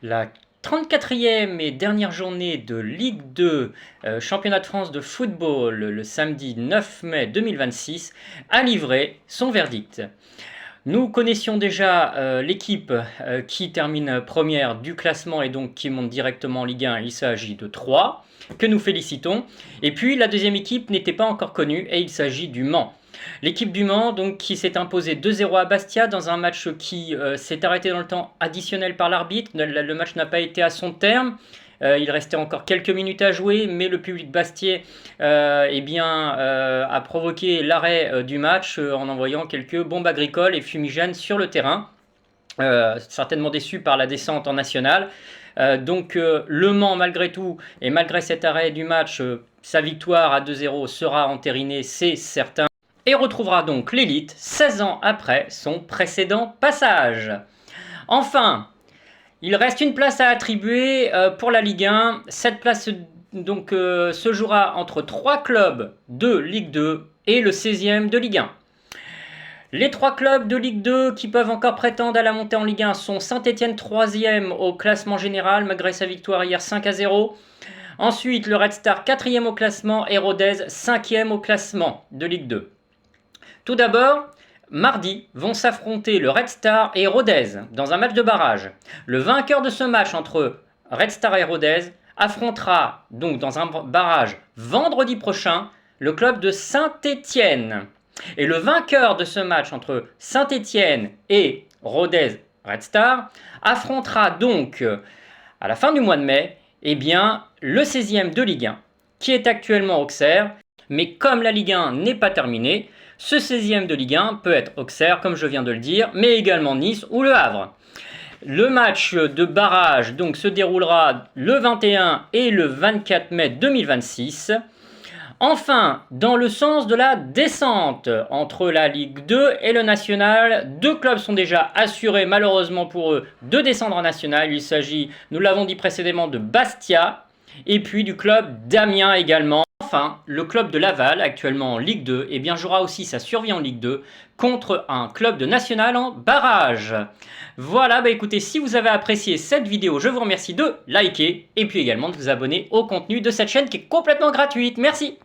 La 34e et dernière journée de Ligue 2, championnat de France de football, le samedi 9 mai 2026, a livré son verdict. Nous connaissions déjà l'équipe qui termine première du classement et donc qui monte directement en Ligue 1. Il s'agit de Troyes, que nous félicitons. Et puis la deuxième équipe n'était pas encore connue et il s'agit du Mans. L'équipe du Mans donc, qui s'est imposée 2-0 à Bastia dans un match qui s'est arrêté dans le temps additionnel par l'arbitre. Le match n'a pas été à son terme. Il restait encore quelques minutes à jouer, mais le public bastiais a provoqué l'arrêt du match en envoyant quelques bombes agricoles et fumigènes sur le terrain. Certainement déçu par la descente en nationale. Le Mans, malgré tout, et malgré cet arrêt du match, sa victoire à 2-0 sera entérinée, c'est certain. Et retrouvera donc l'élite 16 ans après son précédent passage. Enfin, il reste une place à attribuer pour la Ligue 1. Cette place se jouera entre 3 clubs de Ligue 2 et le 16e de Ligue 1. Les 3 clubs de Ligue 2 qui peuvent encore prétendre à la montée en Ligue 1 sont Saint-Etienne 3e au classement général malgré sa victoire hier 5-0. Ensuite, le Red Star 4e au classement et Rodez 5e au classement de Ligue 2. Tout d'abord, mardi vont s'affronter le Red Star et Rodez dans un match de barrage. Le vainqueur de ce match entre Red Star et Rodez affrontera donc dans un barrage vendredi prochain le club de Saint-Etienne. Et le vainqueur de ce match entre Saint-Etienne et Rodez Red Star affrontera donc à la fin du mois de mai le 16e de Ligue 1 qui est actuellement Auxerre. Mais comme la Ligue 1 n'est pas terminée, ce 16e de Ligue 1 peut être Auxerre, comme je viens de le dire, mais également Nice ou Le Havre. Le match de barrage donc, se déroulera le 21 et le 24 mai 2026. Enfin, dans le sens de la descente entre la Ligue 2 et le National, 2 clubs sont déjà assurés, malheureusement pour eux, de descendre en National. Il s'agit, nous l'avons dit précédemment, de Bastia et puis du club d'Amiens également. Enfin, le club de Laval, actuellement en Ligue 2, jouera aussi sa survie en Ligue 2 contre un club de National en barrage. Voilà, écoutez, si vous avez apprécié cette vidéo, je vous remercie de liker et puis également de vous abonner au contenu de cette chaîne qui est complètement gratuite. Merci.